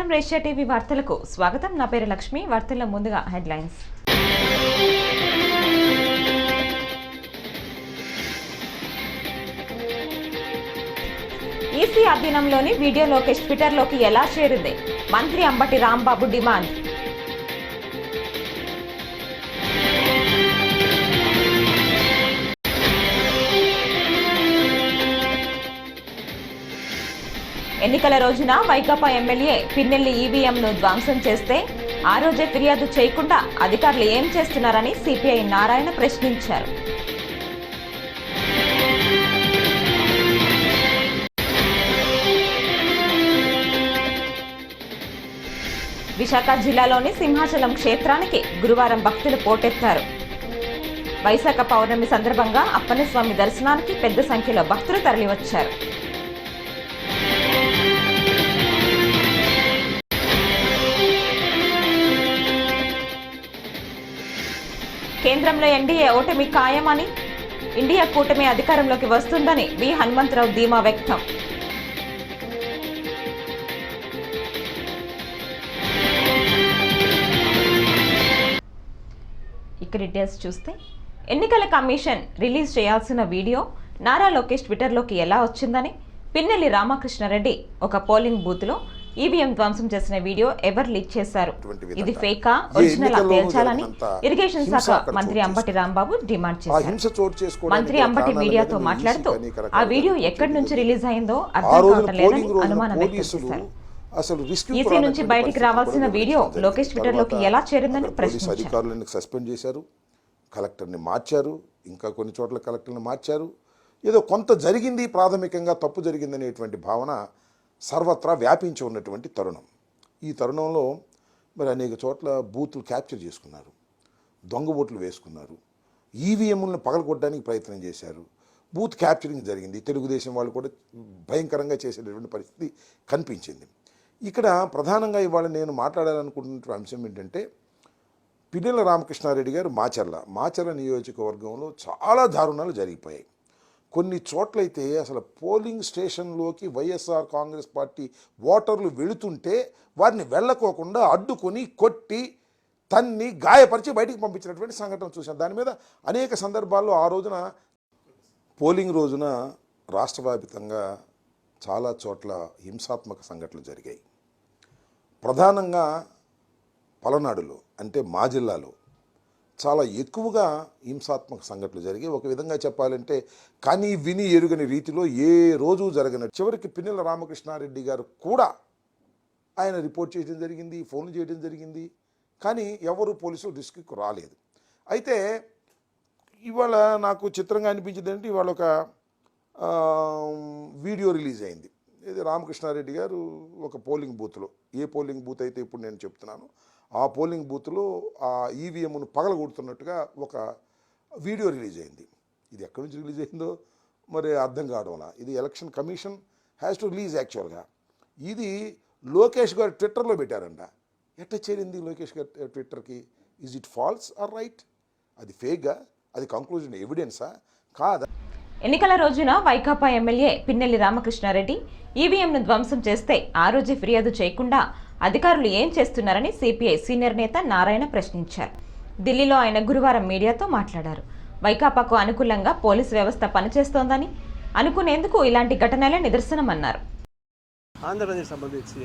నమస్కారం రేషియా టీవీ వార్తలకు స్వాగతం. నా పేరు లక్ష్మి. వార్తల్లో ముందుగా హెడ్లైన్స్. ఈసీ అధీనంలోని వీడియో లోకేష్ ట్విట్టర్లోకి ఎలా చేరింది? మంత్రి అంబటి రాంబాబు డిమాండ్. ఎన్నికల రోజున వైకాపా ఎమ్మెల్యే పిన్నెల్లి ఈవీఎంను ధ్వంసం చేస్తే ఆ రోజే ఫిర్యాదు చేయకుండా అధికారులు ఏం చేస్తున్నారని సిపిఐ నారాయణ ప్రశ్నించారు. విశాఖ జిల్లాలోని సింహాచలం క్షేత్రానికి గురువారం భక్తులు పోటెత్తారు. వైశాఖ పౌర్ణమి సందర్భంగా అప్పన్నస్వామి దర్శనానికి పెద్ద సంఖ్యలో భక్తులు తరలివచ్చారు. కేంద్రంలో ఎన్డీఏ ఓటమి ఖాయమని, ఇండియా కూటమి అధికారంలోకి వస్తుందని వి హనుమంతరావు ధీమా వ్యక్తం. ఇక డీటెయిల్స్ చూస్తే, ఎన్నికల కమిషన్ రిలీజ్ చేయాల్సిన వీడియో నారా లోకేష్ ట్విట్టర్లోకి ఎలా వచ్చిందని పిన్నెల్లి రామకృష్ణారెడ్డి ఒక పోలింగ్ బూత్లో ఈవీఎం ధ్వంసం చేసిన వీడియో ఎవరు లీక్ చేశారు, ఇది ఫేకా ఒరిజినల్ తేల్చాలని ఇరిగేషన్ శాఖ మంత్రి అంబటి రాంబాబు డిమాండ్ చేశారు. మంత్రి అంబటి మీడియాతో మాట్లాడుతూ ఆ వీడియో ఎక్కడి నుంచి రిలీజ్ అయిందో అర్థం కావటం లేదని అనుమానం వ్యక్తం చేశారు. ఈసీ నుంచి బయటికి రావాల్సిన వీడియో లోకేష్ ట్విట్టర్లోకి ఎలా చేరిందని ప్రశ్నించారు. సస్పెండ్ చేశారు, కలెక్టర్ని మార్చారు, ఇంకా కొన్ని చోట్ల కలెక్టర్ని మార్చారు. ఏదో కొంత జరిగింది, ప్రాథమికంగా తప్పు జరిగిందనేటువంటి భావన సర్వత్రా వ్యాపించి ఉన్నటువంటి తరుణం. ఈ తరుణంలో మరి అనేక చోట్ల బూతులు క్యాప్చర్ చేసుకున్నారు, దొంగ ఓట్లు వేసుకున్నారు, ఈవీఎంలను పగలగొట్టడానికి ప్రయత్నం చేశారు, బూత్ క్యాప్చరింగ్ జరిగింది. తెలుగుదేశం వాళ్ళు కూడా భయంకరంగా చేసేటటువంటి పరిస్థితి కనిపించింది. ఇక్కడ ప్రధానంగా ఇవాళ నేను మాట్లాడాలనుకుంటున్న అంశం ఏంటంటే, పిన్నెల రామకృష్ణారెడ్డి గారు మాచర్ల నియోజకవర్గంలో చాలా దారుణాలు జరిగిపోయాయి. కొన్ని చోట్లయితే అసలు పోలింగ్ స్టేషన్లోకి వైఎస్ఆర్ కాంగ్రెస్ పార్టీ ఓటర్లు వెళుతుంటే వారిని వెళ్ళకోకుండా అడ్డుకొని కొట్టి తన్ని గాయపరిచి బయటికి పంపించినటువంటి సంఘటన చూశాను. దాని మీద అనేక సందర్భాల్లో ఆ రోజున పోలింగ్ రోజున రాష్ట్ర వ్యాప్తంగా చాలా చోట్ల హింసాత్మక సంఘటనలు జరిగాయి. ప్రధానంగా పలనాడులో, అంటే మా జిల్లాలో చాలా ఎక్కువగా హింసాత్మక సంఘటనలు జరిగాయి. ఒక విధంగా చెప్పాలంటే కానీ విని ఎరుగని రీతిలో ఏ రోజు జరగనట్టు. చివరికి పిన్నెల రామకృష్ణారెడ్డి గారు కూడా ఆయన రిపోర్ట్ చేయడం జరిగింది, ఫోన్లు చేయడం జరిగింది, కానీ ఎవరు పోలీసులు రిస్క్కి రాలేదు. అయితే ఇవాళ నాకు చిత్రంగా అనిపించింది అంటే, ఇవాళ ఒక వీడియో రిలీజ్ అయింది. ఇది రామకృష్ణారెడ్డి గారు ఒక పోలింగ్ బూత్లో, ఏ పోలింగ్ బూత్ అయితే ఇప్పుడు నేను చెప్తున్నాను, ఆ పోలింగ్ బూత్లో ఆ ఈవీఎంను పగలగొడుతున్నట్టుగా ఒక వీడియో రిలీజ్ అయింది. ఇది ఎక్కడి నుంచి రిలీజ్ అయిందో మరి అర్థం కావడంలా. ఇది election commission has to release. యాక్చువల్గా ఇది లోకేష్ గారు ట్విట్టర్లో పెట్టారంట. ఎట్లా చేరింది లోకేష్ గారు ట్విట్టర్కి? Is it false or right? అది ఫేక్గా? అది కంక్లూజన్ ఎవిడెన్సా కాదా? ఎన్నికల రోజున వైకాపా ఎమ్మెల్యే పిన్నెల్లి రామకృష్ణారెడ్డి ఈవీఎంను ధ్వంసం చేస్తే ఆ రోజే ఫిర్యాదు చేయకుండా అధికారులు ఏం చేస్తున్నారని సిపిఐ సీనియర్ నేత నారాయణ ప్రశ్నించారు. ఢిల్లీలో ఆయన గురువారం మీడియాతో మాట్లాడారు. వైకాపాకు అనుకూలంగా పోలీసు వ్యవస్థ పనిచేస్తోందని, అనుకునేందుకు ఇలాంటి ఘటనలే నిదర్శనమన్నారు. ఆంధ్రప్రదేశ్ సంబంధించి